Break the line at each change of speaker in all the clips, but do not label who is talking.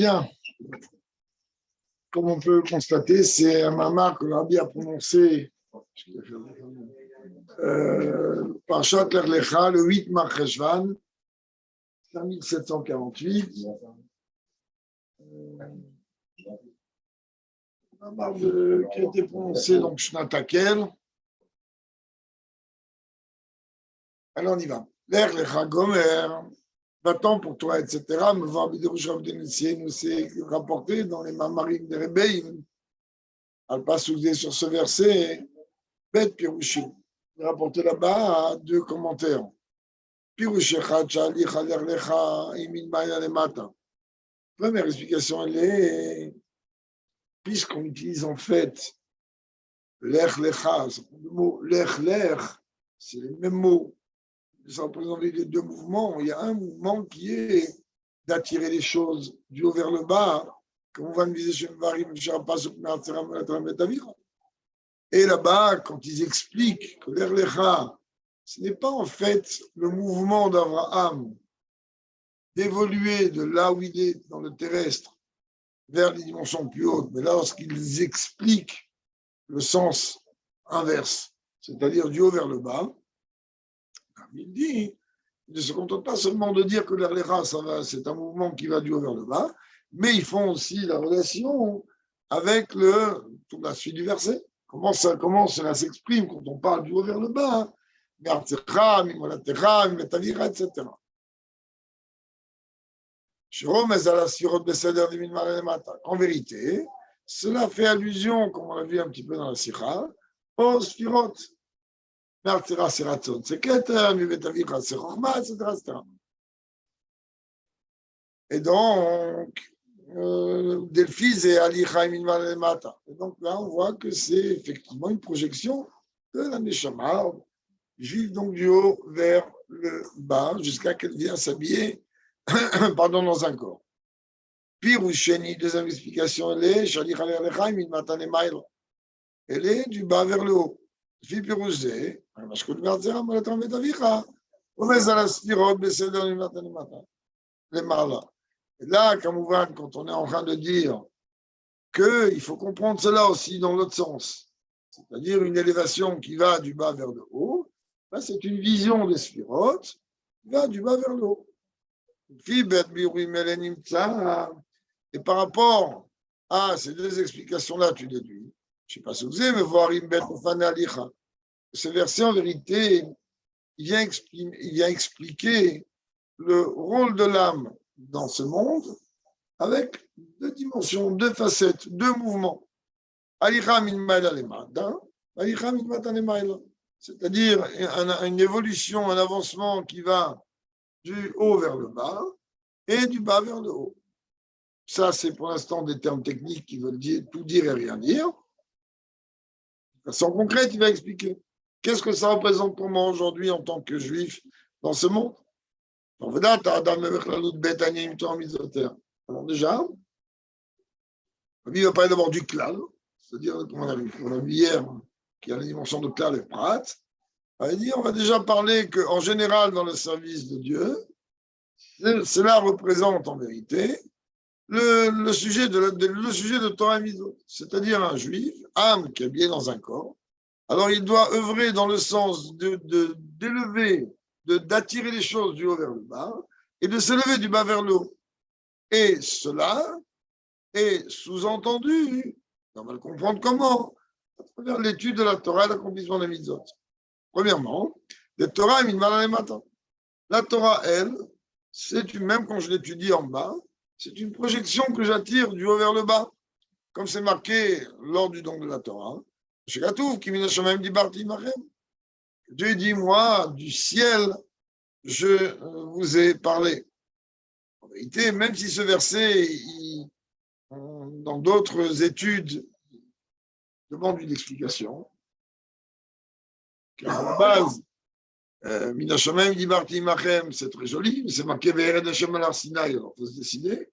Bien, comme on peut le constater, c'est un mamar que le Rabbi a prononcé par Shatler Lecha le 8 Marcheshvan, 5748. Mamar qui a été prononcé donc Shnatakel. Alors on y va. L'Ech Lecha Gomer. Va-t'en pour toi, etc. Me voir Biderouchav de Nessier, nous c'est rapporté dans les Mamarim de Rebbeim. Al Passoudé sur ce verset, Bet Pirouchim. Rapporté là-bas à deux commentaires. Pirouchechad, Shali, Chaler Lecha, Imin Maya Lemata. Première explication, elle est, puisqu'on utilise en fait Lech Lecha, le mot Lech Lech, c'est les mêmes mots. Ça représente les deux mouvements. Il y a un mouvement qui est d'attirer les choses du haut vers le bas, comme on va me dire chez Mvarim, et là-bas, quand ils expliquent que l'Erlecha, ce n'est pas en fait le mouvement d'Abraham d'évoluer de là où il est dans le terrestre vers les dimensions plus hautes, mais lorsqu'ils expliquent le sens inverse, c'est-à-dire du haut vers le bas, il dit, ils ne se contentent pas seulement de dire que l'Erlecha, c'est un mouvement qui va du haut vers le bas, mais ils font aussi la relation avec toute la suite du verset. Comment cela s'exprime quand on parle du haut vers le bas, etc. En vérité, cela fait allusion, comme on l'a vu un petit peu dans la Sikha, aux Sphirot. C'est Keter, c'est Chochma, etc. Et donc, Delphi et Ali Chaim Mata. Et donc là, on voit que c'est effectivement une projection de la Neshama, juive donc du haut vers le bas, jusqu'à qu'elle vienne s'habiller dans un corps. Piroucheni, deuxième explication, elle est Shali Chaler Lechaim Mata Nemaila. Elle est du bas vers le haut. Fi Pirouché, Mashkut Mertzera, Malatam Metavicha, Omezala Spirot, Beseder Mata Nemata. Les Marla. Et là, quand on est en train de dire qu'il faut comprendre cela aussi dans l'autre sens, c'est-à-dire une élévation qui va du bas vers le haut, là, c'est une vision des sphirotes qui va du bas vers le haut. Et par rapport à ces deux explications-là, tu déduis, je ne sais pas si vous avez, mais voir ce verset, en vérité, il vient expliquer le rôle de l'âme dans ce monde avec deux dimensions, deux facettes, deux mouvements. C'est-à-dire une évolution, un avancement qui va du haut vers le bas et du bas vers le haut. Ça, c'est pour l'instant des termes techniques qui veulent tout dire et rien dire. De façon concrète, il va expliquer. Qu'est-ce que ça représente pour moi aujourd'hui en tant que juif dans ce monde? Alors déjà, il va parler d'abord du klal, c'est-à-dire, comme on a vu hier, qu'il y a la dimension de klal et prat. On va déjà parler qu'en général, dans le service de Dieu, cela représente en vérité le sujet de Torah et Mitzvot, c'est-à-dire un juif, âme qui est bien dans un corps. Alors, il doit œuvrer dans le sens d'élever, d'attirer les choses du haut vers le bas et de s'élever du bas vers le haut. Et cela est sous-entendu, on va le comprendre comment, à travers l'étude de la Torah et l'accomplissement des mitzvot. Premièrement, la Torah est matin. La Torah, elle, même quand je l'étudie en bas, c'est une projection que j'attire du haut vers le bas, comme c'est marqué lors du don de la Torah. Dieu dit, moi, du ciel, je vous ai parlé. En vérité, même si ce verset, dans d'autres études, demande une explication, car à la base, Minashamayim Dibarti Imachem, c'est très joli, mais c'est marqué Ve'ered Hashem al Sinaï, alors il faut se décider.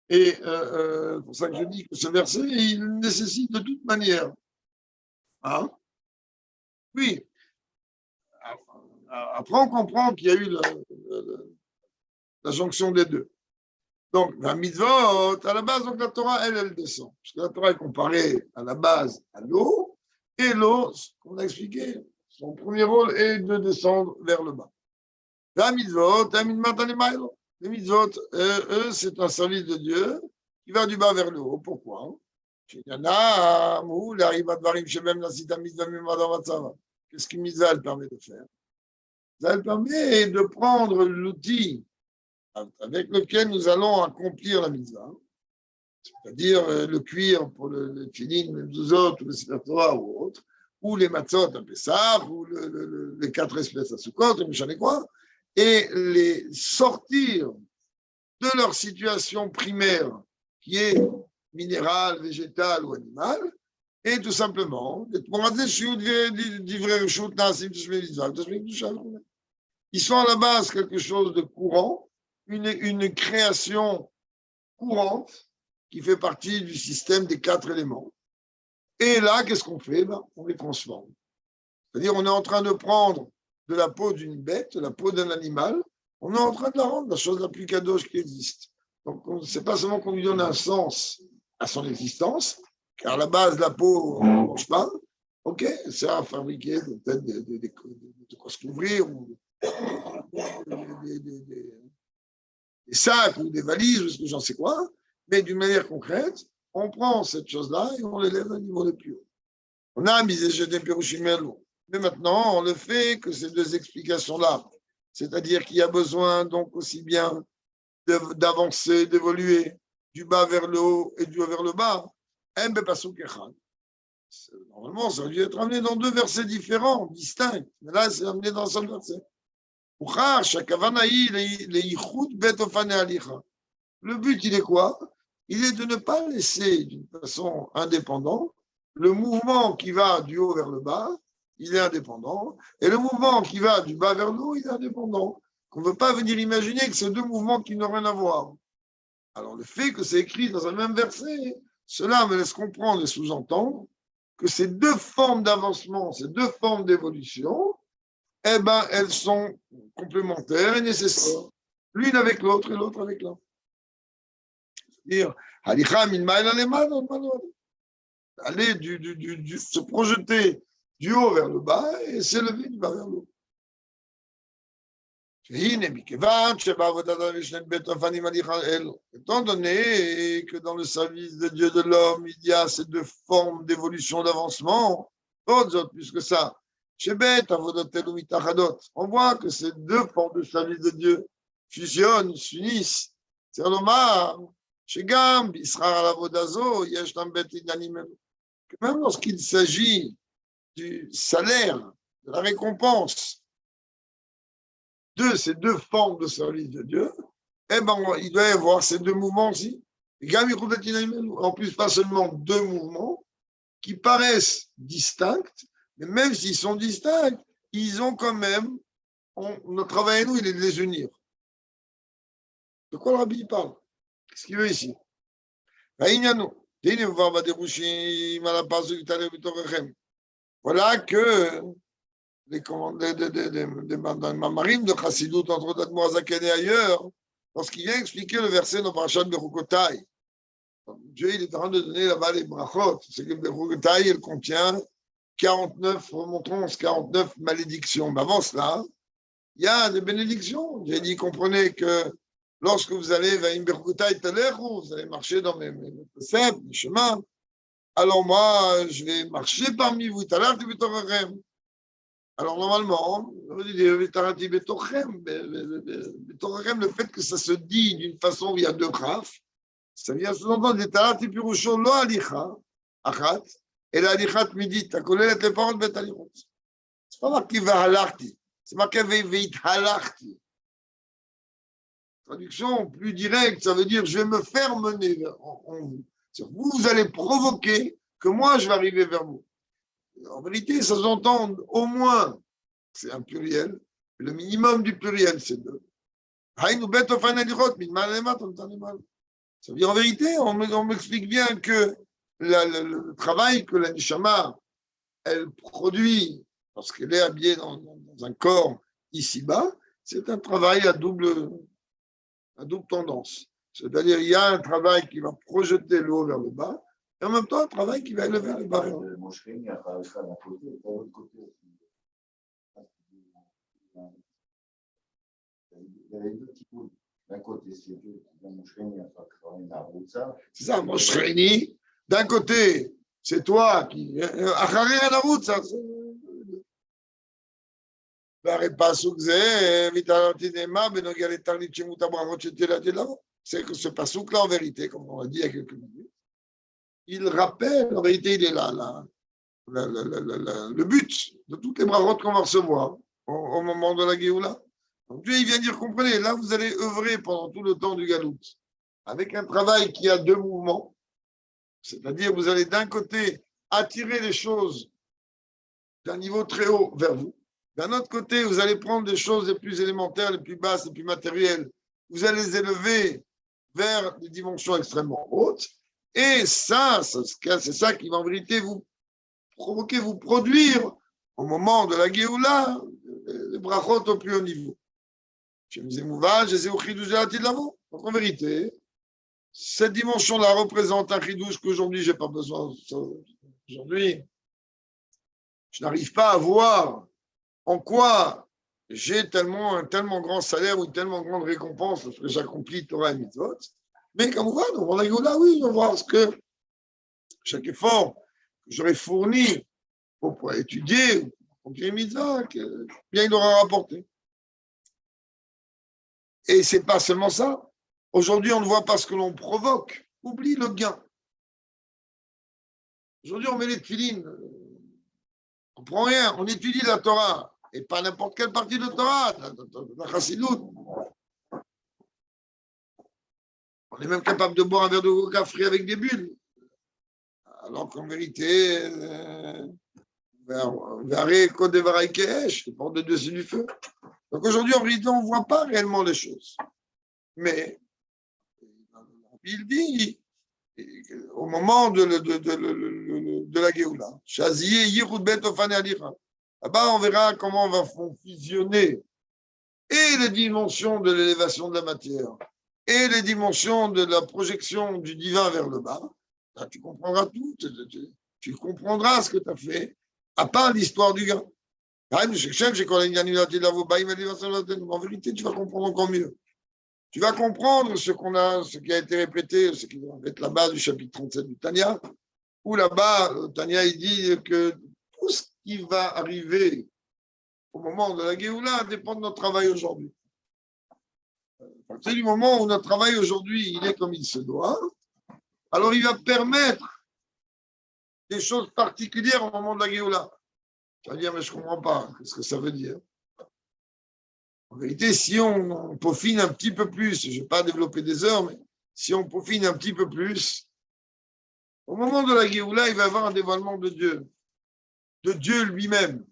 Et c'est pour ça que je dis que ce verset, il nécessite de toute manière. Hein? Oui. Après, on comprend qu'il y a eu la jonction des deux. Donc, la mitzvot, à la base, donc la Torah, elle descend. Parce que la Torah est comparée à la base à l'eau, et l'eau, comme on a expliqué, son premier rôle est de descendre vers le bas. La mitzvot, les mitzvot, eux, c'est un service de Dieu qui va du bas vers le haut. Pourquoi? Qu'est-ce qu'une mitzvah elle permet de faire? Elle permet de prendre l'outil avec lequel nous allons accomplir la mitzvah, c'est-à-dire le cuir pour le tefillin, le mezuzot, ou le sefer Torah ou autre, ou les matzot à Pessah, ou les 4 espèces à Sukkot, et je ne sais quoi, et les sortir de leur situation primaire, qui est minérale, végétale ou animale, et tout simplement, ils sont à la base quelque chose de courant, une création courante qui fait partie du système des 4 éléments. Et là, qu'est-ce qu'on fait? On les transforme. C'est-à-dire, on est en train de prendre de la peau d'une bête, de la peau d'un animal, on est en train de la rendre la chose la plus kadosh qui existe. Donc, ce n'est pas seulement qu'on lui donne un sens à son existence, car à la base, la peau, on ne mange pas. OK, c'est à fabriquer peut-être de quoi se couvrir, ou des sacs, ou des valises, ou ce que j'en sais quoi. Mais d'une manière concrète, on prend cette chose-là et on l'élève à un niveau le plus haut. On a misé jeté Pérouchimelo. Mais maintenant, on le fait que ces 2 explications-là. C'est-à-dire qu'il y a besoin donc aussi bien d'avancer, d'évoluer du bas vers le haut et du haut vers le bas. Normalement, ça aurait dû être amené dans 2 versets différents, distincts. Mais là, c'est amené dans un seul verset. Le but, il est quoi? Il est de ne pas laisser d'une façon indépendante le mouvement qui va du haut vers le bas, il est indépendant, et le mouvement qui va du bas vers le haut, il est indépendant. On ne veut pas venir imaginer que c'est 2 mouvements qui n'ont rien à voir. Alors, le fait que c'est écrit dans un même verset, cela me laisse comprendre et sous-entendre que ces 2 formes d'avancement, ces 2 formes d'évolution, eh ben, elles sont complémentaires et nécessaires, l'une avec l'autre et l'autre avec l'autre. C'est-à-dire, aller se projeter du haut vers le bas et s'élever du bas vers le haut. Étant donné que dans le service de Dieu de l'homme, il y a ces 2 formes d'évolution, d'avancement, plus que ça, on voit que ces 2 formes de service de Dieu fusionnent, s'unissent. C'est que même lorsqu'il s'agit du salaire, de la récompense de ces 2 formes de service de Dieu, eh ben, il doit y avoir ces 2 mouvements aussi. En plus, pas seulement 2 mouvements qui paraissent distincts, mais même s'ils sont distincts, ils ont quand même, notre travail à nous, il est de les unir. De quoi le rabbi parle? Qu'est-ce qu'il veut ici? Voilà que les mamarim de Chassidut, entre autres Moazaken et ailleurs, lorsqu'il vient expliquer le verset dans Parashat Bechukotai, Dieu il est en train de donner là-bas les brachot. C'est que Bechukotai, elle contient 49, remontons 49 malédictions. Mais avant cela, il y a des bénédictions. J'ai dit, comprenez que lorsque vous allez vers Bechukotai Talechu, vous allez marcher dans mes préceptes, mes chemins. Alors moi, je vais marcher parmi vous. Alors normalement, le fait que ça se dit d'une façon où il y a 2 graphes, ça vient sous-entendre et la alichat midit, c'est pas marqué vahalarti, c'est marqué veit halarti. Traduction plus directe, ça veut dire je vais me faire mener en vous. Vous allez provoquer que moi je vais arriver vers vous. En vérité, ça s'entend au moins, c'est un pluriel, le minimum du pluriel, c'est 2. Ça veut dire en vérité, on m'explique bien que le travail que la Nishama, elle produit lorsqu'elle est habillée dans un corps ici-bas, c'est un travail à double tendance. C'est-à-dire, il y a un travail qui va projeter le haut vers le bas, et en même temps, un travail qui va élever le bas vers le haut.
Il y avait deux types. D'un côté, c'est Dieu qui vient
c'est ça, Moshreini. D'un côté, c'est toi qui. Acharé à la route, ça. C'est que ce pasouk-là, en vérité, comme on l'a dit il y a quelques minutes, il rappelle, en vérité, il est là, le but de toutes les brarotes qu'on va recevoir au moment de la Géoula. Donc Dieu, il vient dire, comprenez, là, vous allez œuvrer pendant tout le temps du Galout, avec un travail qui a deux mouvements, c'est-à-dire vous allez d'un côté attirer les choses d'un niveau très haut vers vous, d'un autre côté, vous allez prendre des choses les plus élémentaires, les plus basses, les plus matérielles, vous allez les élever vers des dimensions extrêmement hautes, et ça, c'est ça qui va en vérité vous provoquer, vous produire, au moment de la Géoula, les brachot au plus haut niveau. Donc en vérité, cette dimension-là représente un chidouche qu'aujourd'hui, je n'ai pas besoin. Aujourd'hui, je n'arrive pas à voir en quoi j'ai un tellement grand salaire ou une tellement grande récompense parce que j'accomplis Torah et Mitzvot. Mais comme on va, dans la Géoula, oui, on va voir ce que chaque effort que j'aurais fourni pour étudier, pour accomplir Mitzvot, bien il aura rapporté. Et ce n'est pas seulement ça. Aujourd'hui, on ne voit pas ce que l'on provoque. Oublie le gain. Aujourd'hui, on met les tefilines. On ne prend rien. On étudie la Torah. Et pas n'importe quelle partie de Torah. La Chassidoute. On est même capable de boire un verre de coca frais avec des bulles. Alors qu'en vérité, Varé, Kodevaraï Kesh, le port de Dieu, c'est du feu. Donc aujourd'hui, en vérité, on ne voit pas réellement les choses. Mais il dit, au moment de la Géoula, là-bas, on verra comment on va fusionner et les dimensions de l'élévation de la matière et les dimensions de la projection du divin vers le bas. Là, tu comprendras tout, tu comprendras ce que tu as fait, à part l'histoire du gars. En vérité, tu vas comprendre encore mieux. Tu vas comprendre ce qui a été répété, ce qui va être la base du chapitre 37 du Tanya, où là-bas, Tanya, il dit que tout ce qui va arriver au moment de la Géoula dépend de notre travail aujourd'hui. À partir du moment où notre travail aujourd'hui, il est comme il se doit, alors il va permettre des choses particulières au moment de la Géoula. Tu vas dire, mais je ne comprends pas, qu'est-ce que ça veut dire? En vérité, si on peaufine un petit peu plus, je ne vais pas développer des heures, mais si on peaufine un petit peu plus, au moment de la Géoula, il va y avoir un dévoilement de Dieu lui-même.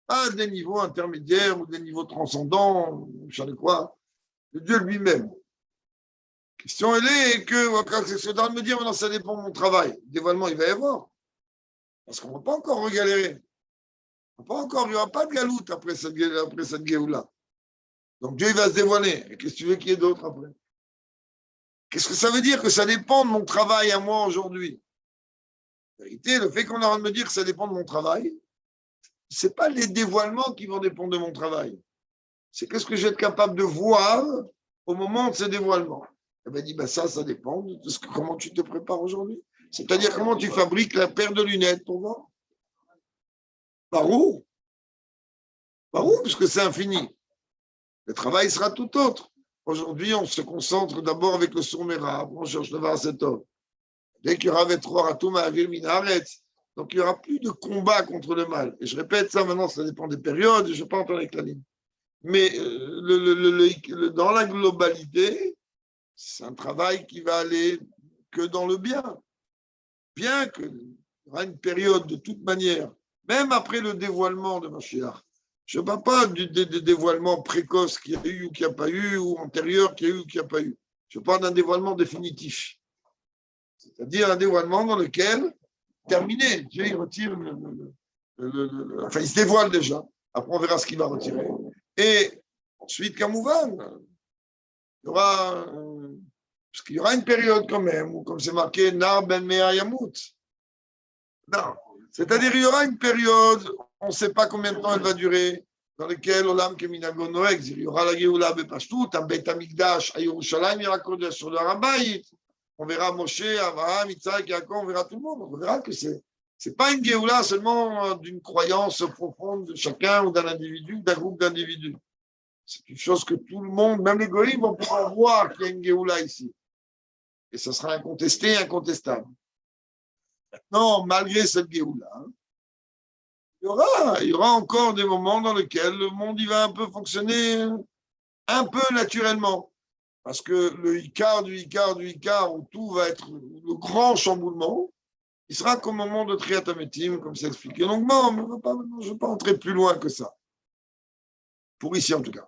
Pas des niveaux intermédiaires ou des niveaux transcendants, je ne sais quoi, de Dieu lui-même. La question, elle est que, c'est dans de me dire, maintenant, ça dépend de mon travail. Le dévoilement, il va y avoir. Parce qu'on ne va pas encore regalérer. Il n'y aura pas de galoute après cette Géoula. Donc Dieu il va se dévoiler. Et qu'est-ce que tu veux qu'il y ait d'autre après? Qu'est-ce que ça veut dire que ça dépend de mon travail à moi aujourd'hui? En vérité, le fait qu'on a de me dire que ça dépend de mon travail, ce n'est pas les dévoilements qui vont dépendre de mon travail. C'est qu'est-ce que je vais être capable de voir au moment de ce dévoilement. Elle m'a dit, ça dépend de comment tu te prépares aujourd'hui. C'est-à-dire comment tu fabriques la paire de lunettes pour voir. Par où? Puisque c'est infini. Le travail sera tout autre. Aujourd'hui, on se concentre d'abord avec le Sourmera, on cherche le Varsetor. Dès qu'il y aura Vetror Atum Avir Minaret, donc il n'y aura plus de combat contre le mal. Et je répète ça maintenant, ça dépend des périodes, je ne vais pas entendre avec la ligne. Mais dans la globalité, c'est un travail qui va aller que dans le bien. Bien qu'il y aura une période de toute manière, même après le dévoilement de Mashiach. Je ne parle pas du dévoilement précoce qu'il y a eu ou qu'il n'y a pas eu, ou antérieur qu'il y a eu ou qu'il n'y a pas eu. Je parle d'un dévoilement définitif. C'est-à-dire un dévoilement dans lequel, terminé, Dieu il retire enfin, il se dévoile déjà. Après, on verra ce qu'il va retirer. Et ensuite, Kamouvan, il y aura Parce qu'il y aura une période quand même où, comme c'est marqué, Nar ben Mea Yamut. Non. C'est-à-dire, il y aura une période, on ne sait pas combien de temps elle va durer, dans laquelle Olam Keminago Noeg, il y aura la Géoula Bepashtout, un Beit Amikdash, à Yerushalayim, il y aura Kodesh sur le Rabayit. On verra Moshe, Abraham, Yitzhak, Yaakov, on verra tout le monde. On verra que c'est pas une Géoula seulement d'une croyance profonde de chacun ou d'un individu, d'un groupe d'individus. C'est une chose que tout le monde, même les goïms, vont pouvoir voir qu'il y a une Géoula ici. Et ça sera incontesté, incontestable. Maintenant, malgré cette Géoula, il y aura encore des moments dans lesquels le monde il va un peu fonctionner un peu naturellement. Parce que le Icar du Icar, où tout va être le grand chamboulement, il sera comme au moment de Triatametim, comme c'est expliqué longuement, mais je ne vais pas entrer plus loin que ça. Pour ici en tout cas.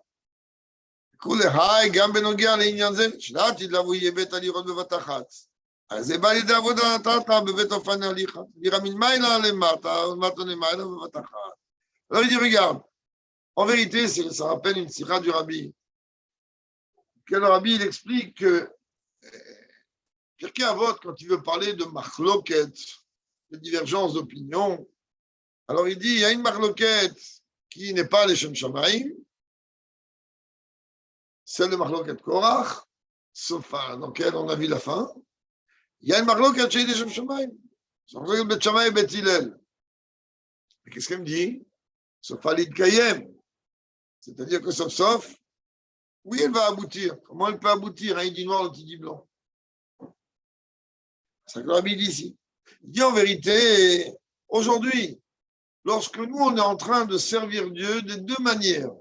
אז זה בא לידי עבודה נתת בבית אופן הליכה. דירה מלמעלה למטה, ומטה למעלה בבת אחת. Alors il dit, regarde, en vérité, ça rappelle une sira du rabbi. Que le rabbi, il explique que quelqu'un à vote, quand il veut parler de machloket, de divergence d'opinion, alors il dit, il y a une machloket qui n'est pas les Shem Shamaim, celle de machloket Korach, sauf dans laquelle on a vu la fin. Il y a une machloket chez les Shem Shamaim. C'est machloket Bet Shammai et Bet Hillel. Mais qu'est-ce qu'elle me dit? Sauf à l'Idkayem. C'est-à-dire que sauf, oui, elle va aboutir. Comment elle peut aboutir? Un dit noir, l'autre dit blanc. C'est ce que le rabbi dit ici. Il dit en vérité, aujourd'hui, lorsque nous, on est en train de servir Dieu de deux manières,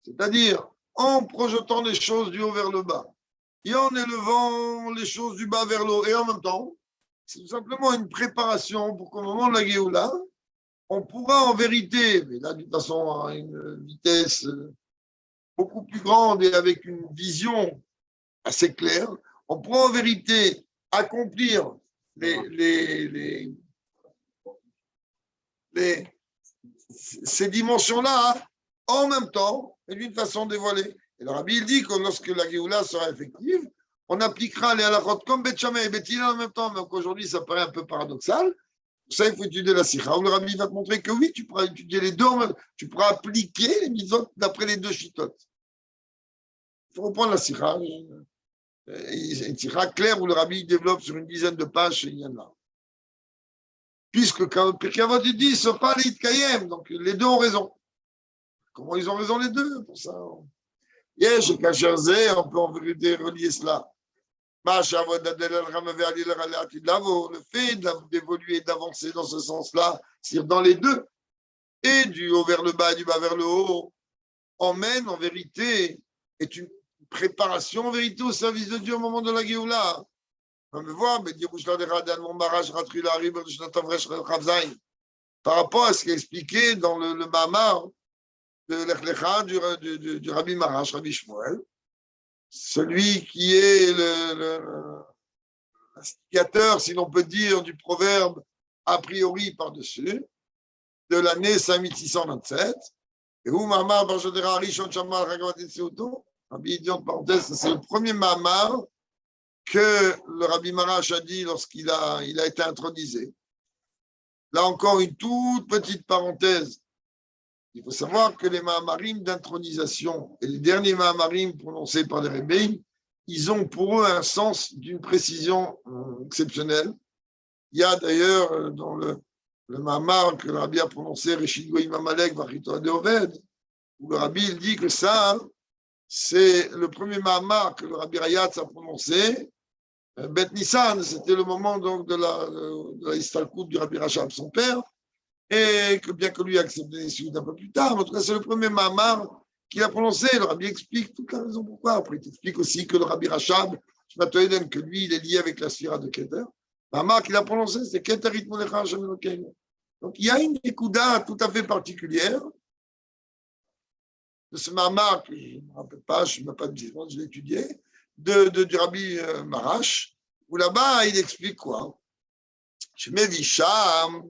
c'est-à-dire en projetant les choses du haut vers le bas et en élevant les choses du bas vers le haut, et en même temps, c'est tout simplement une préparation pour qu'au moment de la Géoula, on pourra en vérité, mais là, de toute façon, à une vitesse beaucoup plus grande et avec une vision assez claire, on pourra en vérité accomplir ces dimensions-là en même temps et d'une façon dévoilée. Et le rabbi il dit que lorsque la Géoula sera effective, on appliquera les halachot comme Bet Shammai et Bet Hillel en même temps, mais qu'aujourd'hui ça paraît un peu paradoxal. Pour ça, il faut étudier la sikha, où le rabbi va te montrer que oui, tu pourras étudier les deux, tu pourras appliquer les mitzvot d'après les deux chitotes. Il faut reprendre la sikha. Une sikha claire où le rabbi développe sur une dizaine de pages, il y en a. Puisque quand Pirkei Avot dit, ce pas les Itkayem, donc les deux ont raison. Comment ils ont raison les deux pour ça? Yes, chez Kacherzé, on peut en vérité relier cela. Le fait d'évoluer, d'avancer dans ce sens-là, c'est-à-dire dans les deux, et du haut vers le bas et du bas vers le haut, emmène en vérité, est une préparation en vérité au service de Dieu au moment de la Géoula. On peut voir, mais par rapport à ce qui est expliqué dans le Mahamar de l'Echlecha du Rabbi Marash, Rabbi Shmuel, celui qui est l'instigateur, si l'on peut dire, du proverbe a priori par-dessus, de l'année 5627. Et où Mahamar Barjodera Rishon Shamal Ragavatin Seuto, Rabbi dit en parenthèse, c'est le premier Mahamar que le Rabbi Marash a dit lorsqu'il a été intronisé. Là encore, une toute petite parenthèse. Il faut savoir que les Mahamarim d'intronisation et les derniers Mahamarim prononcés par les Rebbeim, ils ont pour eux un sens d'une précision exceptionnelle. Il y a d'ailleurs dans le Mahamar que le Rabbi a prononcé, Reshit Goyim Amalek Vachito Adeoved, où le Rabbi il dit que ça, c'est le premier Mahamar que le Rabbi Rayatz a prononcé. Bet Nissan, c'était le moment donc de la Istalkout du Rabbi Rachab, son père, et que bien que lui a accepté les suites un peu plus tard, en tout cas c'est le premier Mahamar qu'il a prononcé. Le Rabbi explique toute la raison pourquoi. Après il explique aussi que le Rabbi Rachab, que lui il est lié avec la sphira de Keter. Mahamar qu'il a prononcé, c'est Keter Itmolecha Hashem Elokeinu. Donc il y a une ékouda tout à fait particulière de ce Mahamar, que je ne me rappelle pas, je ne sais pas de je l'ai étudié, du Rabbi Marash, où là-bas, il explique quoi? Je mets Visham,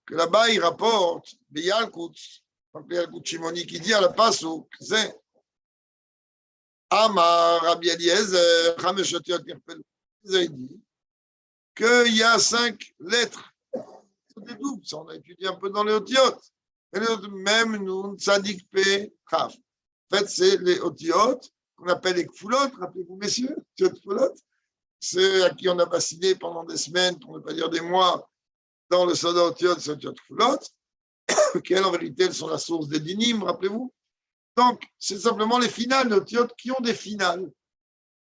que là-bas, il rapporte Beyalkut, donc Beyalkut Shimoni, qui dit à la Passouk, c'est Amar, Rabbi Eliezer, Chamesh Otiot Nirpelu. Vous avez dit qu'il y a 5 lettres. C'est des doubles, ça on a étudié un peu dans les Otiot. Même Nun, Tzadik, P, Chaf. En fait, c'est les Otiot qu'on appelle les Kfulot, rappelez-vous, messieurs, Otiot Kfulot. Ceux à qui on a vacciné pendant des semaines, pour ne pas dire des mois, dans le Soda Otiot, c'est Otiot Kfulot, qui, en vérité, elles sont la source des dynimes, rappelez-vous. Donc, c'est simplement les finales de Otiot qui ont des finales.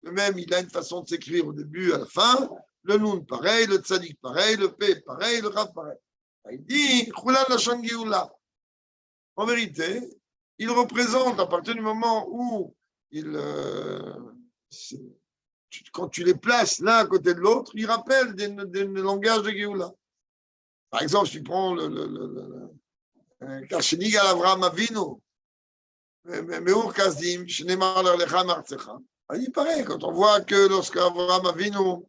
Le même, il a une façon de s'écrire au début, à la fin. Le Nun, pareil, le Tzadik, pareil, le P, pareil, le Rav, pareil. Il dit, Chulan Lashon Geoula. En vérité, il représente, à partir du moment où quand tu les places l'un à côté de l'autre, il rappelle des langages de Géoula. Par exemple, si tu prends Kashnig al Avraham Avinu, Meur Kazdim, Shnemar Lecha Martzecha. Il paraît, quand on voit que lorsque Avraham Avinu,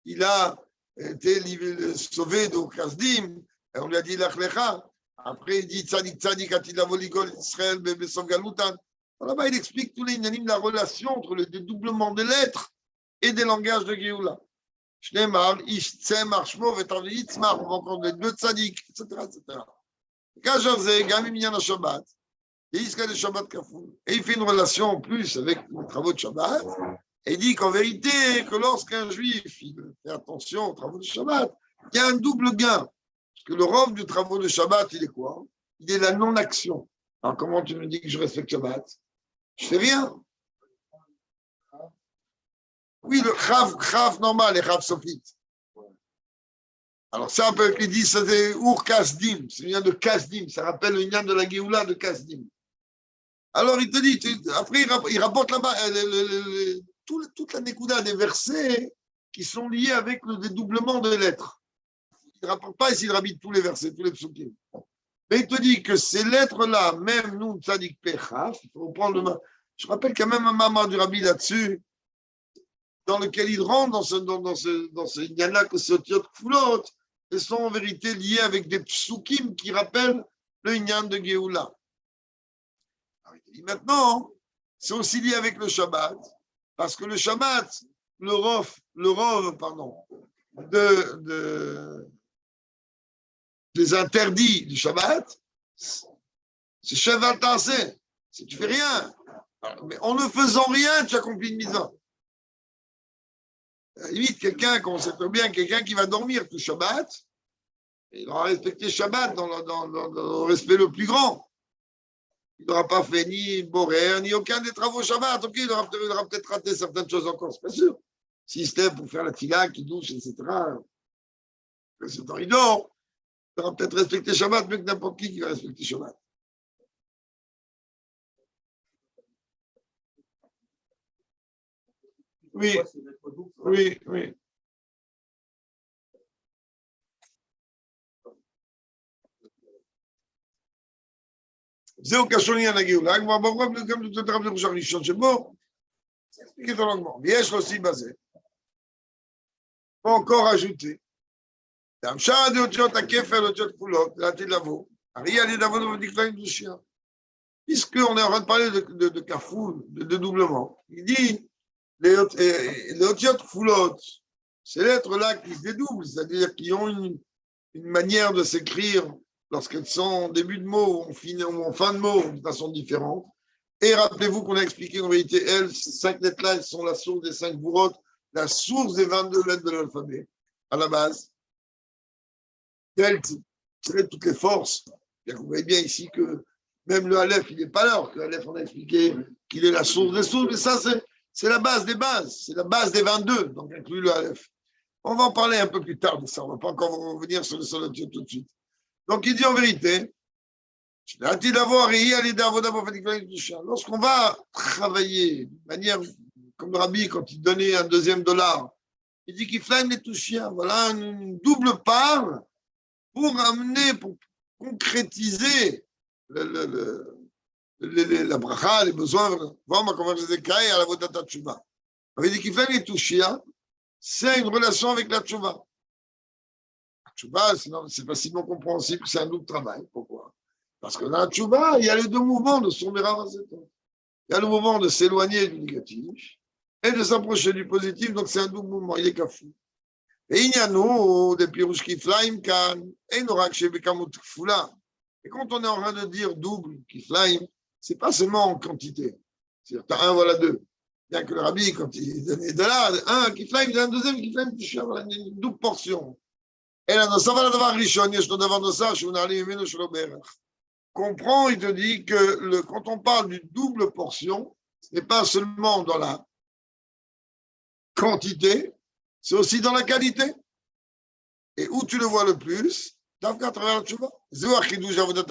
il a été sauvé de Kazdim, on lui a dit Lachlecha. Après, il dit Tzadik Tzadik Atila Voligol Israël Besov Galutan. Là-bas, il explique tous les inanimes, la relation entre le dédoublement des lettres et des langages de Géoula. Shnemar, Ish Tzemar, Shmov, et Avli Itzmar, on rencontre les deux Tzadik, etc. Kajavze, Gamim Yana Shabbat, et Iska de Shabbat Kafoul. Et il fait une relation en plus avec les travaux de Shabbat, et il dit qu'en vérité, que lorsqu'un juif il fait attention aux travaux de Shabbat, il y a un double gain. Parce que le rôle du travail de Shabbat, il est quoi? Il est la non-action. Alors, comment tu me dis que je respecte Shabbat? Je fais rien. Oui, le Chav normal et Chav Sofit. Alors, ça, on peut dire, c'est Ur Kasdim. C'est le lien de Kasdim. Ça rappelle le lien de la Géoula de Kasdim. Alors, il te dit, après, il rapporte là-bas toute la Nekouda des versets qui sont liés avec le dédoublement des lettres. Il ne rapporte pas ici le rabbi de tous les versets, tous les psukim. Mais il te dit que ces lettres-là, même nous, Tzadik Pechaf, il faut prendre le. Je rappelle quand même un maman du rabbi là-dessus, dans lequel il rentre dans ce Yana que c'est Otiot Kfulot, et sont en vérité liés avec des psukim qui rappellent le Inyan de Géoula. Alors il te dit maintenant, c'est aussi lié avec le Shabbat, parce que le Shabbat, le rov, des interdits du Shabbat, c'est Shabbat Tassé. Si tu fais rien, mais en ne faisant rien, tu accomplis une mitzvah. À la limite, quelqu'un, comme on sait très bien, quelqu'un qui va dormir tout Shabbat, il aura respecté Shabbat dans le respect le plus grand. Il n'aura pas fait ni Borer, ni aucun des travaux Shabbat. Ok, il aura peut-être raté certaines choses encore, c'est pas sûr. Si c'était pour faire la tila, qui douche, etc. C'est dans il dort. Il aura peut-être respecté Shabbat mieux que n'importe qui va respecter Shabbat. Oui, oui. זהו קשור לעניין הגאולה, כבר ברור גם לתת רב לראש הראשון שבו, expliquer ton longuement. ויש aussi basé. Faut encore ajouter. המשל לאותיות הכפל, לאותיות כפולות, לעתיד לבוא, הרי על ידי עבוד ובדקליים דושיה. Puisqu'on est en train de parler de kafoul, de doublement, il dit les otiotes kfoulot, ces lettres-là qui se dédoublent, c'est-à-dire qui ont une manière de s'écrire lorsqu'elles sont en début de mot ou en fin de mot de façon différente. Et rappelez-vous qu'on a expliqué qu'en vérité, elles, ces 5 lettres-là, elles sont la source des 5 bourotes, la source des 22 lettres de l'alphabet, à la base. Elles tirent toutes les forces. Vous voyez bien ici que même le Aleph, il n'est pas là, alors que l'Aleph, on a expliqué qu'il est la source des sources, mais ça, c'est la base des bases, c'est la base des 22, donc inclus le Aleph. On va en parler un peu plus tard de ça, on ne va pas encore revenir sur le solitude tout de suite. Donc il dit en vérité, lorsqu'on va travailler de manière comme le Rabbi, quand il donnait un deuxième $, il dit qu'il flâne les touchiens, voilà une double part pour amener, pour concrétiser la bracha, les besoins, voir comment je les à la vodata tchouva. Il dit qu'il flâne les touchiens, c'est une relation avec la tchouva. Tchouva, c'est facilement compréhensible que c'est un double travail. Pourquoi? Parce que dans la tchouva, il y a les deux mouvements de son Merav Azeton. Il y a le moment de s'éloigner du négatif et de s'approcher du positif, donc c'est un double mouvement, il est kafou. Et il y a nous, des pirouches qui flaiment, et nous rakshé bekamut kfoula. Et quand on est en train de dire double, qui flaime, c'est pas seulement en quantité. C'est-à-dire, tu as un, voilà deux. Bien que le rabbi, quand il donnait de là, un qui flaime, il y a un deuxième qui flaime, une double portion. Et là, dans ça va d'avoir richon, je te demande de ça, je vous n'allez aimer le shlober. Comprends, il te dit que quand on parle d'une double portion, ce n'est pas seulement dans la quantité, c'est aussi dans la qualité. Et où tu le vois le plus, d'Afka à travers la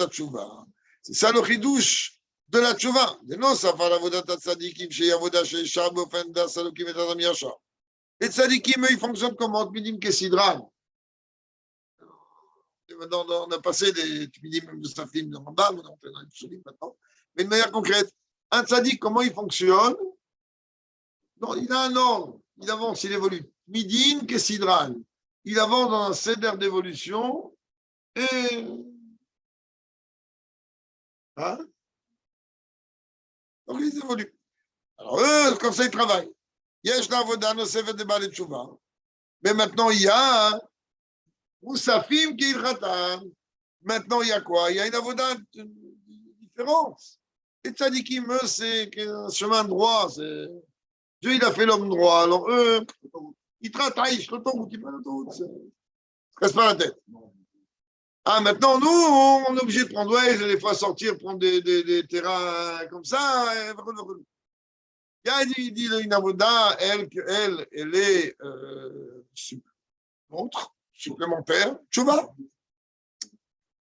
tchouva. C'est ça le chidouche de la tchouva. Non, ça va la vodata tzadikim, chez Yavoda, chez Shab, Ofenda, Salokim et Tadam Yasha. Les tzadikim, ils fonctionnent comme Midim Kessidran. Maintenant, on a passé des Midim de Safim de Rambam, on est entré dans les Psaulim maintenant. Mais de manière concrète, un tzadik, comment il fonctionne? Non, il a un ordre, il avance, il évolue. Midim Kessidran. Il avance dans un céder d'évolution et. Hein? Donc, ils évoluent. Alors, eux, comme ça, ils travaillent. Yesh l'avoda no sefer de balei tshuva. Mais maintenant, il y a Moussafim qui ilchatan. Maintenant, il y a quoi? Il y a une avoda différente. Les tzadikim, eux, c'est un chemin droit. Dieu, il a fait l'homme droit. Alors, eux, ils travaillent, ils se casse pas la tête. Ah, maintenant, nous, on est obligé de prendre, ouais, des fois sortir, prendre des terrains comme ça. Il dit une avoda, elle est autre, supplémentaire. Tchouva.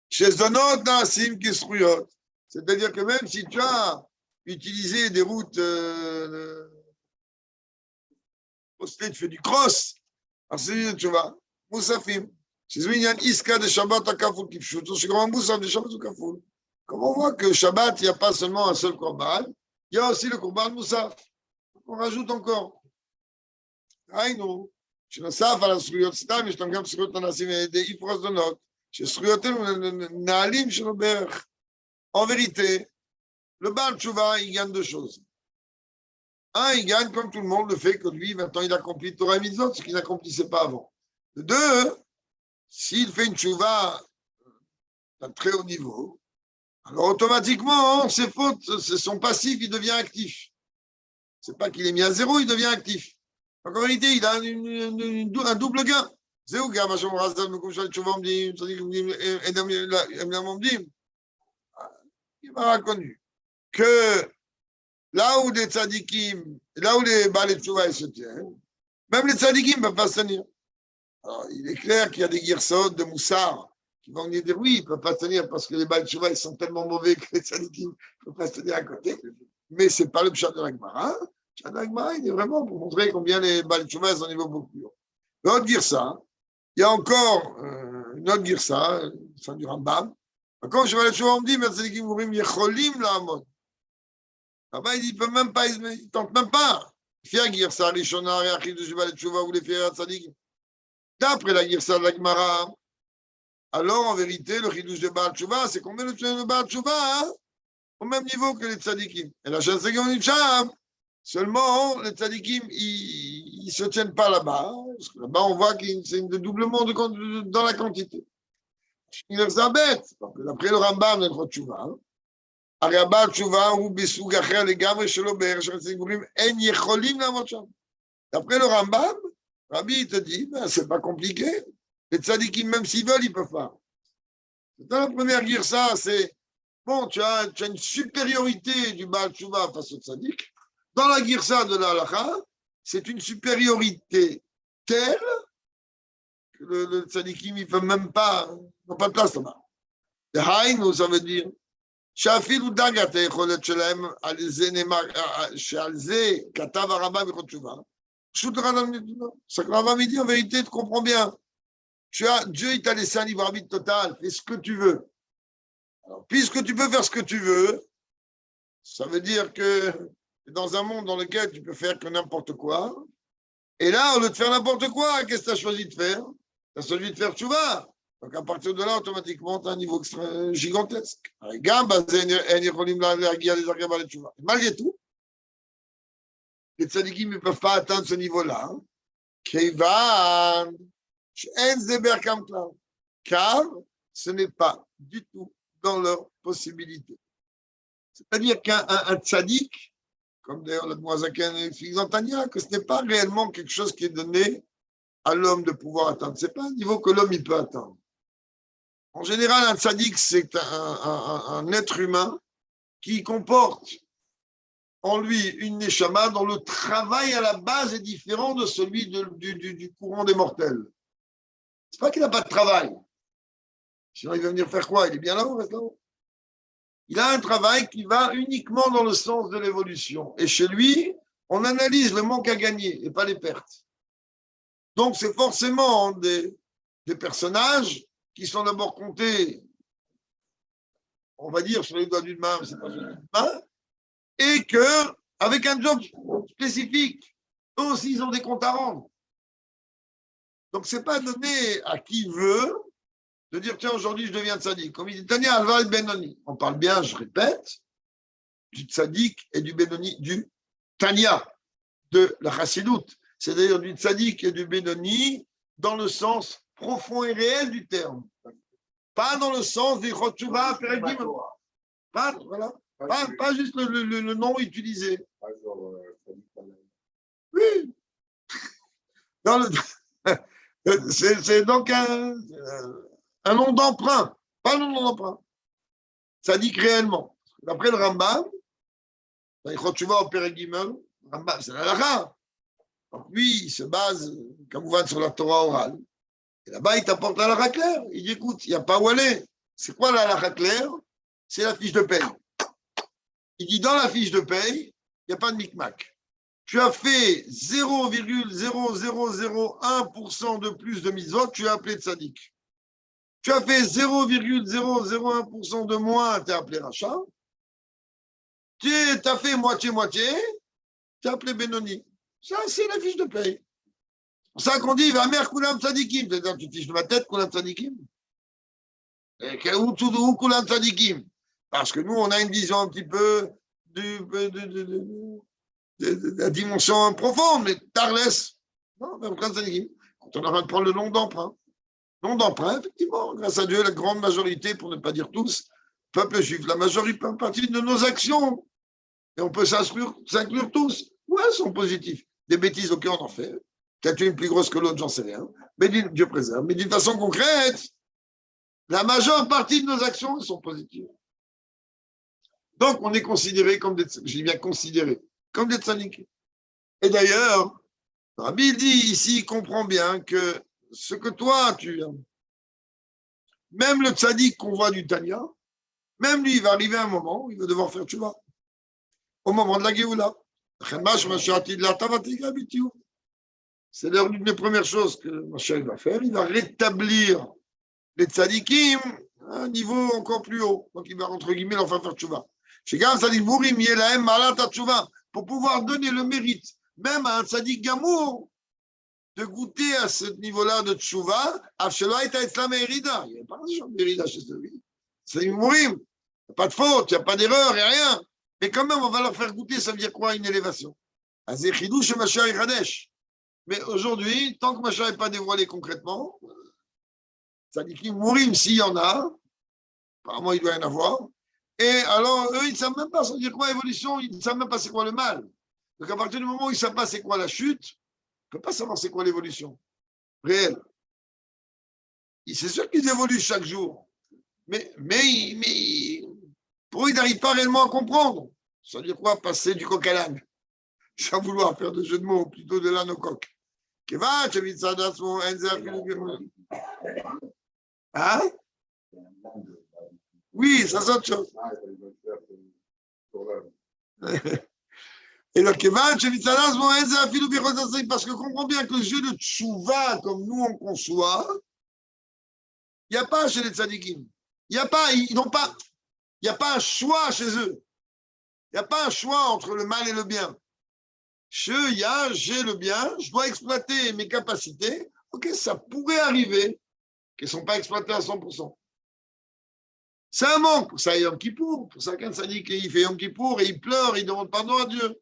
Chez Zonot, Nassim Kisruyot. C'est-à-dire que même si tu as utilisé des routes postées, tu fais du cross, alors c'est tchouva. Moussafim. C'est une iska de Shabbat à Kafoul qui pchout. C'est comme un moussaf de Shabbat ou Kafoul. Comme on voit que Shabbat, il n'y a pas seulement un seul korban, il y a aussi le korban moussaf. On rajoute encore. Aïnou. שנוסף על הזכויות סתם, יש להם גם זכויות הנעשים על ידי איפרס דונות, שזכויותינו נעלים שלו בערך. En vérité, le Baal Tshuva, il gagne deux choses. Un, il gagne, comme tout le monde, le fait que lui, maintenant, il accomplit Torah et Mitzvot, ce qu'il n'accomplissait pas avant. Deux, s'il fait une Tshuva d'un très haut niveau, alors automatiquement, ses fautes, son passif, il devient actif. C'est pas qu'il est mis à zéro, il devient actif. Donc en réalité, il a un double gain. C'est où, gars, il m'a reconnu que là où les tzadikim, là où les balais tchouva se tiennent, même les tzadikim ne peuvent pas se tenir. Alors, il est clair qu'il y a des guirsot de moussard qui vont dire oui, ils ne peuvent pas se tenir parce que les balais tchouva ils sont tellement mauvais que les tzadikim ne peuvent pas se tenir à côté. Mais ce n'est pas le pshat de l'Agmara. Le pshat de l'Agmara, il est vraiment pour montrer combien les balais tchouva sont au niveau beaucoup plus haut. L'autre girsa, il y a encore une autre girsa, ça du Rambam. Quand je vais aller chez on me dit, mais tzadikim mourim yecholim la'amod. Là-bas, il ne peut même pas, il ne tente même pas. Faire girsa, rishona, reachid de Jebal Tchouva ou les faire tzadikim. D'après la girsa de la Gemara, alors en vérité, le chidouche de Baal Tchouva, c'est qu'on met le Baal Tchouva au même niveau que les tzadikim. Et la chasse qu'on dit seulement les tzadikim, ils ne se tiennent pas là-bas. Parce que là-bas, on voit qu'il c'est un doublement dans la quantité. Il est bête. D'après le Rambam, le Tchouva, הרי הבעל תשובה הוא בסוג אחר לגמרי שלו בערך של הציבורים, אין יכולים לעמוד שם. D'après le Rambam, Rabbi te dit, ben, c'est pas compliqué. Les tzadikim, même s'ils veulent, ils peuvent pas. Dans la première girsa, c'est, bon, tu as une supériorité du Baal Tchouva face au tzadik. Dans la girsa de la halakha, c'est une supériorité telle que le tzadikim, ils ne peuvent même pas, ils n'ont pas de place là-bas. Et haïnou, ça veut dire, שאפילו דגת היכולת שלהם, שעל זה כתב הרמב"ם בהלכות תשובה, פשוט ce que Rambam dit en vérité, tu comprends bien. Dieu, il t'a laissé un libre arbitre total, fais ce que tu veux. Alors, puisque tu peux faire ce que tu veux, ça veut dire que dans un monde dans lequel tu peux faire que n'importe quoi, et là, au lieu de faire n'importe quoi, qu'est-ce que tu as choisi de faire? Tu as choisi de faire tchouva. Donc, à partir de là, automatiquement, tu as un niveau gigantesque. Malgré tout, Les tzadikim ne peuvent pas atteindre ce niveau-là. Car ce n'est pas du tout dans leur possibilité. C'est-à-dire qu'un tzaddik, comme d'ailleurs le Moazaken explique dans Tanya, que ce n'est pas réellement quelque chose qui est donné à l'homme de pouvoir atteindre. Ce n'est pas un niveau que l'homme il peut atteindre. En général, un tzaddik, c'est un être humain qui comporte en lui une neshama dont le travail à la base est différent de celui du courant des mortels. C'est pas qu'il n'a pas de travail. Sinon, il va venir faire quoi? Il est bien là-haut, reste là-haut. Il a un travail qui va uniquement dans le sens de l'évolution. Et chez lui, on analyse le manque à gagner et pas les pertes. Donc, c'est forcément des personnages qui sont d'abord comptés, on va dire, sur les doigts d'une main, mais c'est pas sur les doigts d'une main, et qu'avec un job spécifique, eux aussi, ils ont des comptes à rendre. Donc, ce n'est pas donné à qui veut de dire, tiens, aujourd'hui, je deviens tzaddik. Comme il dit, Tania, Alva et Benoni. On parle bien, je répète, du tzaddik et du Benoni, du Tania, de la chassidoute. C'est-à-dire du tzaddik et du Benoni dans le sens profond et réel du terme. Pas dans le sens des Chotchouva, Peredim. Voilà. Pas juste le nom utilisé. Oui. C'est donc un nom d'emprunt, pas un nom d'emprunt. Ça dit que réellement. D'après le Rambam, quand tu vas au Peregimel, Rambam, c'est la halakha. Donc lui, il se base, comme vous voyez, sur la Torah orale. Et là-bas, il t'apporte la halakha claire. Il dit, écoute, il n'y a pas où aller. C'est quoi la halakha claire? C'est la fiche de paye. Il dit, dans la fiche de paye, il n'y a pas de micmac. Tu as fait 0,0001% de plus de mitzvot, tu es appelé tzaddik. Tu as fait 0,001% de moins, tu es appelé rachat. Tu as fait moitié-moitié, tu es appelé Benoni. Ça, c'est la fiche de paye. C'est pour ça qu'on dit, va mer koulam tzadikim. C'est-à-dire, tu fiches de ma tête koulam tzadikim. Où koulam tzadikim? Parce que nous, on a une vision un petit peu de la dimension profonde, mais Tarles, non, même quand on a de prendre le nom d'emprunt. Nom d'emprunt, effectivement, grâce à Dieu, la grande majorité, pour ne pas dire tous, peuple juif, la majorité partie de nos actions, et on peut s'inclure tous, ouais, sont positifs. Des bêtises, ok, on en fait. Peut-être une plus grosse que l'autre, j'en sais rien. Mais Dieu préserve. Mais d'une façon concrète, la majeure partie de nos actions sont positives. Donc, on est considéré comme des, je dis bien considéré, comme des tzadikim. Et d'ailleurs, Rabbi dit ici, il comprend bien que ce que toi, même le tzaddik qu'on voit du Tanya, même lui, il va arriver un moment où il va devoir faire tchouva. Au moment de la Géoula. C'est l'une des premières choses que Mashiach va faire. Il va rétablir les tzadikim à un niveau encore plus haut. Donc, il va, entre guillemets, leur faire tchouva. Pour pouvoir donner le mérite, même à un tzadik gamour, de goûter à ce niveau-là de tchouva, il n'y avait pas de genre d'érida chez celui. C'est une mourim. Il n'y a pas de faute, il n'y a pas d'erreur, il n'y a rien. Mais quand même, on va leur faire goûter, ça veut dire quoi, une élévation? Mais aujourd'hui, tant que Mashiach n'est pas dévoilé concrètement, ça dit qu'il mourim s'il y en a, apparemment il doit y en avoir, et alors eux, ils ne savent même pas, ça veut dire quoi évolution, ils ne savent même pas c'est quoi le mal. Donc à partir du moment où ils ne savent pas c'est quoi la chute, on ne peut pas savoir c'est quoi l'évolution réelle. C'est sûr qu'ils évoluent chaque jour, mais pour eux, ils n'arrivent pas réellement à comprendre. Ça veut dire quoi, passer du coq à l'âne? Sans vouloir faire de jeu de mots, plutôt de l'âne au coq. Hein? Oui, ça c'est autre chose. Et le Kevan, parce que comprend bien que le jeu de tchouva, comme nous on conçoit, il n'y a pas chez les tzadikim. Il n'y a pas, ils n'ont pas, il n'y a pas un choix chez eux. Il n'y a pas un choix entre le mal et le bien. Chez eux, il y a, j'ai le bien, je dois exploiter mes capacités. Ok, ça pourrait arriver qu'elles ne sont pas exploitées à 100%. C'est un manque. Pour ça, Yom Kippour. Pour ça, quand ça dit qu'il fait Yom Kippour et il pleure, il demande pardon à Dieu.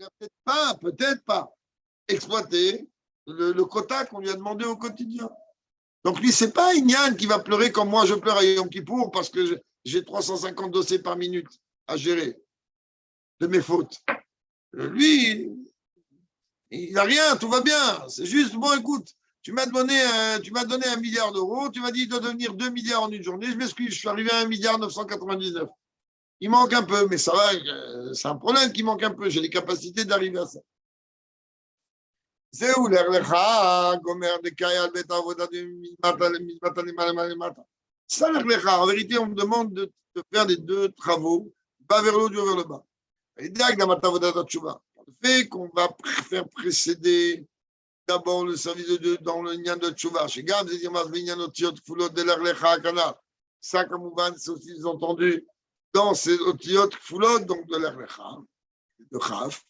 il n'a peut-être pas exploité le quota qu'on lui a demandé au quotidien. Donc lui, c'est pas Ignan qui va pleurer comme moi je pleure à Yom Kippour parce que j'ai 350 dossiers par minute à gérer de mes fautes. Lui, il n'a rien, tout va bien. C'est juste, bon, écoute, tu m'as donné 1 milliard d'euros, tu m'as dit de devenir 2 milliards en une journée. Je m'excuse, je suis arrivé à 1,999 milliard. Il manque un peu, mais ça va, c'est un problème qui manque un peu. J'ai les capacités d'arriver à ça. C'est où l'erlecha, gomer de kaya, le beta, voda de mata, le mata, le mata, le mata. Ça l'erlecha. En vérité, on me demande de faire les deux travaux, pas vers le haut, vers le bas. Et direct dans mata, voda, de tchouva. Le fait qu'on va faire précéder d'abord le service de Dieu dans le Nyan de Tchouva. Chez Gam, c'est dire, Masvinyan, Otiot, Foulot, de l'Erlecha, Canal. Ça, comme vous c'est aussi entendu dans ces Otiot, Foulot, donc de l'Erlecha, de Chaf.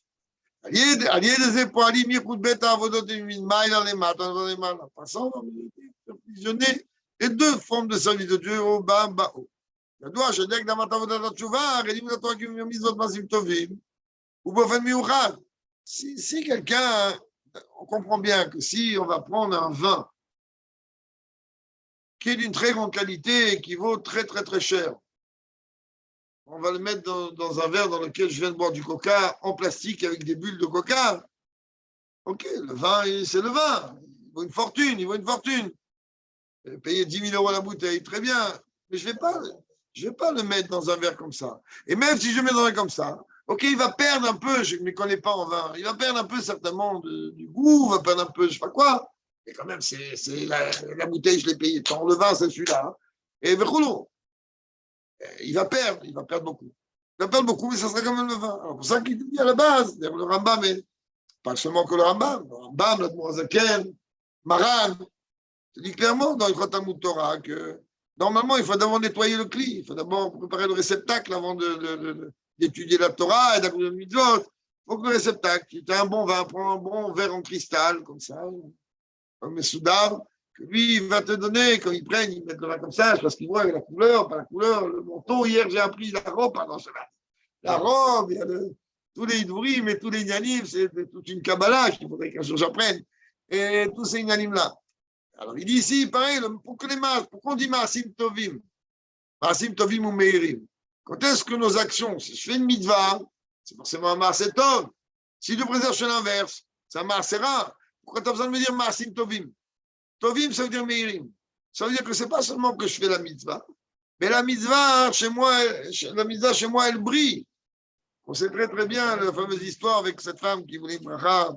Allié des époilis, Mirkout Beta, Avodot, Min, Maïla, les Matan, les Matan. Passant, on va fusionner les deux formes de service de Dieu, au bas, bas, haut. ידוע שדק דמת עבודת התשובה, הרי אם לתורה כמזאת מעשים טובים, ובאופן מיוחד. Si quelqu'un, on comprend bien que si on va prendre un vin qui est d'une très grande qualité et qui vaut très très très cher, on va le mettre dans un verre dans lequel je viens de boire du coca en plastique avec des bulles de coca. Ok, le vin, c'est le vin. Il vaut une fortune. Payer 10 000 euros la bouteille, très bien. Mais je vais pas le mettre dans un verre comme ça. Et même si je le mets dans un verre comme ça, ok, il va perdre un peu, je ne me connais pas en vin, il va perdre un peu certainement du goût, il va perdre un peu, je ne sais pas quoi. Et quand même, c'est la bouteille, je l'ai payée tant. Le vin, c'est celui-là. Hein. Et Verroulo, il va perdre beaucoup. Il va perdre beaucoup, mais ça sera quand même le vin. Alors, pour ça qu'il dit à la base, le Rambam, mais pas seulement que le Rambam, l'Admorazaken, Maran, il dit clairement dans le Talmud Torah que normalement, il faut d'abord nettoyer le cli, il faut d'abord préparer le réceptacle avant d'étudier la Torah et d'accomplir le mitzvot. Il faut que le réceptacle, si tu as un bon vin, prends un bon verre en cristal, comme ça, comme les Soudar, que lui, il va te donner, quand ils prennent, ils mettent le vin comme ça, parce qu'ils voient la couleur, pas la couleur, le manteau. Hier, j'ai appris la robe, pardon, la robe, il y a tous les idourim et tous les yanim, c'est toute une kabbalah qu'il faudrait qu'un jour j'apprenne. Et tous ces yanim-là. Alors, il dit ici, pareil, pourquoi on dit Maasim Tovim ou Meirim? Quand est-ce que nos actions, si je fais une mitzvah, c'est forcément un Maaser Tov. Si je préserve, je fais l'inverse, c'est un Maasera. Pourquoi tu as besoin de me dire Maasim Tovim? Tovim, ça veut dire Meirim. Ça veut dire que ce n'est pas seulement que je fais la mitzvah, mais la mitzvah, chez moi, elle brille. On sait très très bien la fameuse histoire avec cette femme qui voulait une bracha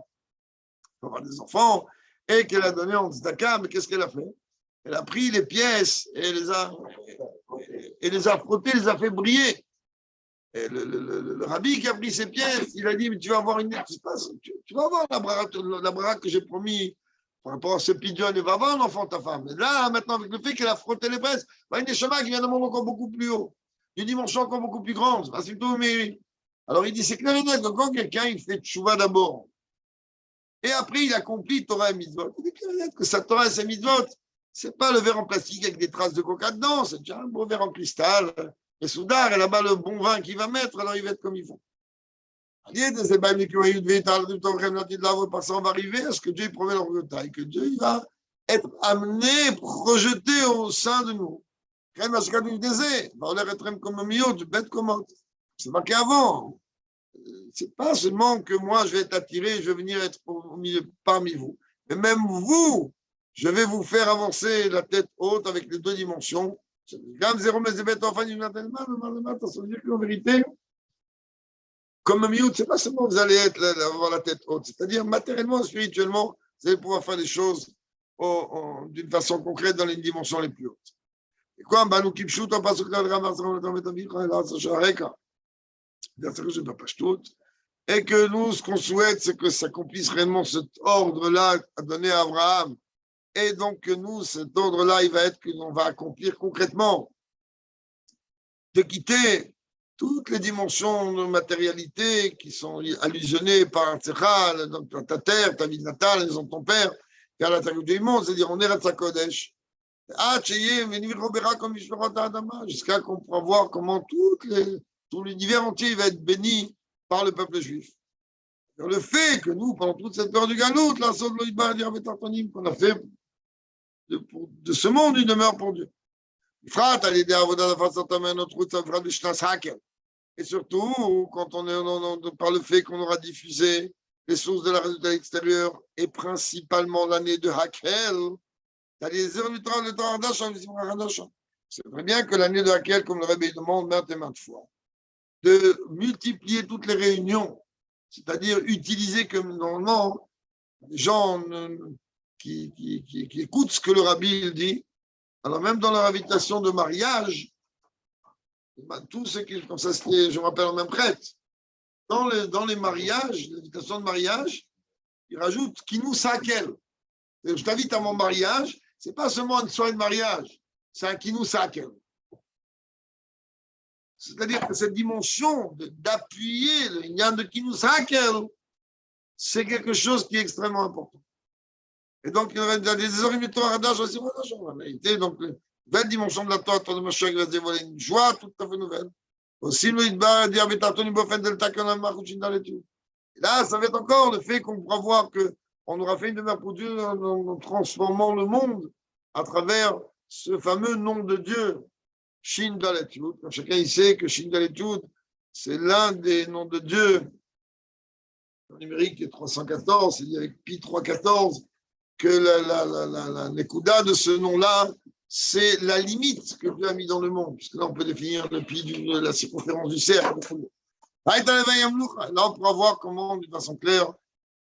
pour avoir des enfants, et qu'elle a donné en tzedaka, mais qu'est-ce qu'elle a fait? Elle a pris les pièces et les a frottées, les a fait briller. Et le rabbi qui a pris ces pièces, il a dit, mais tu vas avoir tu vas avoir la bracha que j'ai promis par rapport à ce pigeon, il va avoir un enfant, ta femme. Et là, maintenant, avec le fait qu'elle a frotté les pièces, il y a une échama qui vient d'un monde encore beaucoup plus haut, d'une dimension encore beaucoup plus grande. Alors il dit, c'est clair et net que quand quelqu'un il fait tchouva d'abord, et après, il accomplit Torah et Mitzvot. Il est clair et net que sa Torah et sa Mitzvot, ce n'est pas le verre en plastique avec des traces de coca dedans, c'est déjà un beau verre en cristal. Et Soudar, et là-bas, le bon vin qu'il va mettre, alors il va être comme il faut. On va arriver à ce que Dieu promet dans le taille, que Dieu il va être amené, projeté au sein de nous. C'est marqué avant. C'est pas seulement que moi, je vais être attiré, je vais venir être parmi vous. Mais même vous, je vais vous faire avancer la tête haute avec les deux dimensions. Ça veut dire qu'en vérité, comme Miout, c'est pas seulement que vous allez avoir la tête haute, c'est-à-dire matériellement, spirituellement, vous allez pouvoir faire les choses d'une façon concrète dans les dimensions les plus hautes. Et quoi, et que nous, ce qu'on souhaite, c'est que s'accomplisse réellement cet ordre-là à donner à Abraham. Et donc, que nous, cet ordre-là, il va être que l'on va accomplir concrètement, de quitter toutes les dimensions de matérialité qui sont allusionnées par Tzechal, donc ta terre, ta ville natale, la maison de ton père, vers la terre du monde, c'est-à-dire on est à Kodesh. Jusqu'à qu'on pourra voir comment tout l'univers entier va être béni par le peuple juif. Le fait que nous, pendant toute cette période du Galout, la qu'on a fait de ce monde une demeure pour Dieu. Et surtout, quand on est par le fait qu'on aura diffusé les sources de la résultat extérieure et principalement l'année de Hakel, c'est très bien que l'année de Hakel, comme le Rebbe demande maintes et maintes fois, de multiplier toutes les réunions, c'est-à-dire utiliser comme normalement les gens qui écoutent ce que le Rabbi dit. Alors même dans leur invitation de mariage, tout ce qui, comme ça, je me rappelle en même prêtre, dans les mariages, l'invitation de mariage, il rajoute qui nous saquelle. Je t'invite à mon mariage, ce n'est pas seulement une soirée de mariage, c'est un qui nous saquelle. C'est-à-dire que cette dimension d'appuyer le lien de qui nous saquelle, c'est quelque chose qui est extrêmement important. Et donc, il y a des orientaux à Hadash aussi, en réalité, donc, la belle dimension de la Torah de Mashiach va se dévoiler une joie tout à fait nouvelle. Aussi, le Idbar dit Abetaton Ibofen Delta Kanam Maruchin dans l'étude. Et là, ça va être encore le fait qu'on pourra voir qu'on aura fait une demeure pour Dieu en transformant le monde à travers ce fameux nom de Dieu, Shin Daletud. Chacun il sait que Shin Daletud, c'est l'un des noms de Dieu. Le numérique est 314, c'est-à-dire avec Pi 314, que la Nekuda de ce nom-là, c'est la limite que Dieu a mis dans le monde, puisque là, on peut définir le pi de la circonférence du cercle. Là, on pourra voir comment, d'une façon claire,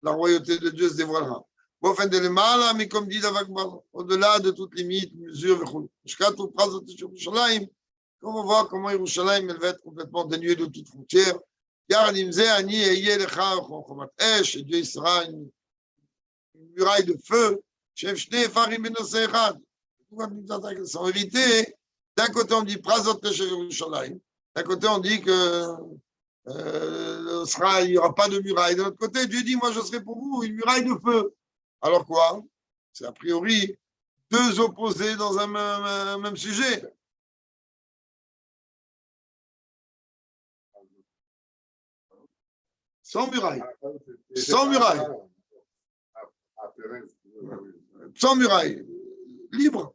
la royauté de Dieu se dévoilera. Mais comme dit Lavakbar, au-delà de toute limite, mesure, on va voir comment Yerushalayim elle va être complètement dénuée de toute frontière. Et Dieu sera une muraille de feu. En vérité, d'un côté on dit Prazot Yerushalayim, d'un côté on dit que il n'y aura pas de muraille. De l'autre côté, Dieu dit moi je serai pour vous une muraille de feu. Alors quoi? C'est a priori deux opposés dans un même sujet. Sans muraille. Sans muraille. Sans muraille. Libre.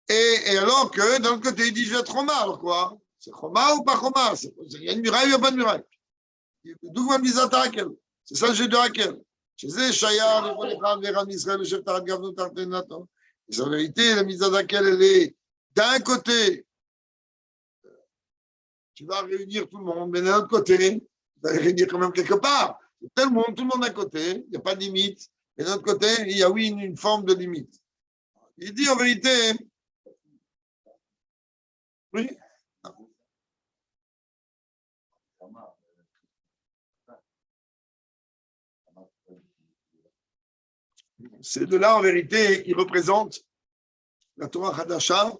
Et alors que, d'un autre côté, il dit je vais être Roma. Alors quoi? C'est Roma ou pas Roma? Il y a une muraille ou il n'y a pas de muraille? D'où va me dire Hakel? C'est ça le jeu de Hakel. Chez Shaya, Israël, le chef Tarat Gavno Tartenatan. Et en vérité, la mise à Hakel, elle est d'un côté, tu vas réunir tout le monde, mais d'un autre côté, tu vas les réunir quand même quelque part. Tout le monde d'un côté, il n'y a pas de limite. Et d'un autre côté, il y a oui une forme de limite. Il dit en vérité, oui. C'est de là en vérité qui représente la Torah Hadasha,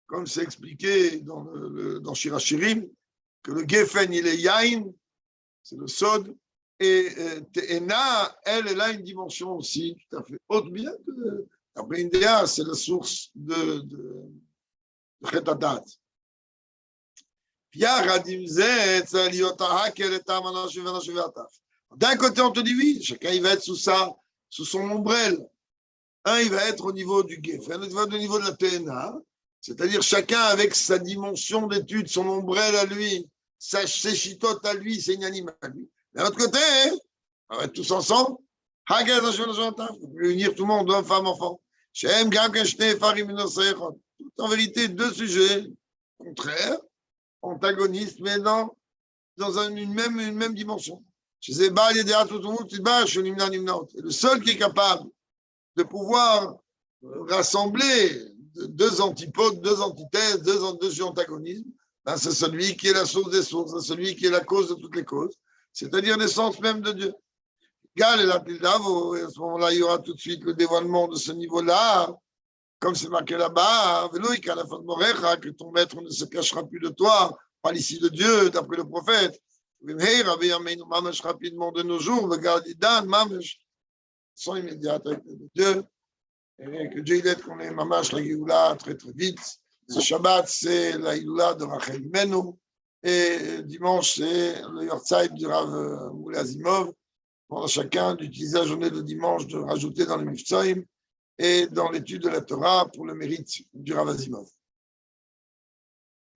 comme c'est expliqué dans Shirachirim, que le Geffen il est Yain, c'est le Sod, et Te'ena, elle a une dimension aussi tout à fait haute, bien que après Indéa, c'est la source de Chetadat. D'un côté, on te dit oui, chacun il va être sous son ombrelle. Un, il va être au niveau du Geffen, l'autre va être au niveau de la TNA, c'est-à-dire chacun avec sa dimension d'étude, son ombrelle à lui, ses chitotes à lui, ses animaux à lui. D'un autre côté, on va être tous ensemble, réunir tout le monde, hommes, femmes, enfants. En vérité, deux sujets contraires, antagonistes, mais dans une même dimension. Et le seul qui est capable de pouvoir rassembler deux antipodes, deux antithèses, deux antagonismes, ben c'est celui qui est la source des sources, c'est celui qui est la cause de toutes les causes, c'est-à-dire l'essence même de Dieu. Gal et la Pildavo, et à ce moment-là, il y aura tout de suite le dévoilement de ce niveau-là, comme c'est marqué là-bas, que ton maître ne se cachera plus de toi, par l'ici de Dieu, d'après le prophète. Rapidement de nos jours, regarde, Dan, Mamesh, sont immédiates avec Dieu, et que Dieu aide qu'on ait Mamash la Géoula très très vite. Ce Shabbat, c'est la Géoula de Rachel Imenu, et dimanche, c'est le Yortzeit du Rav Moulazimov, demande à chacun d'utiliser la journée de dimanche, de rajouter dans les Mifsaïm et dans l'étude de la Torah pour le mérite du Rav Azimov.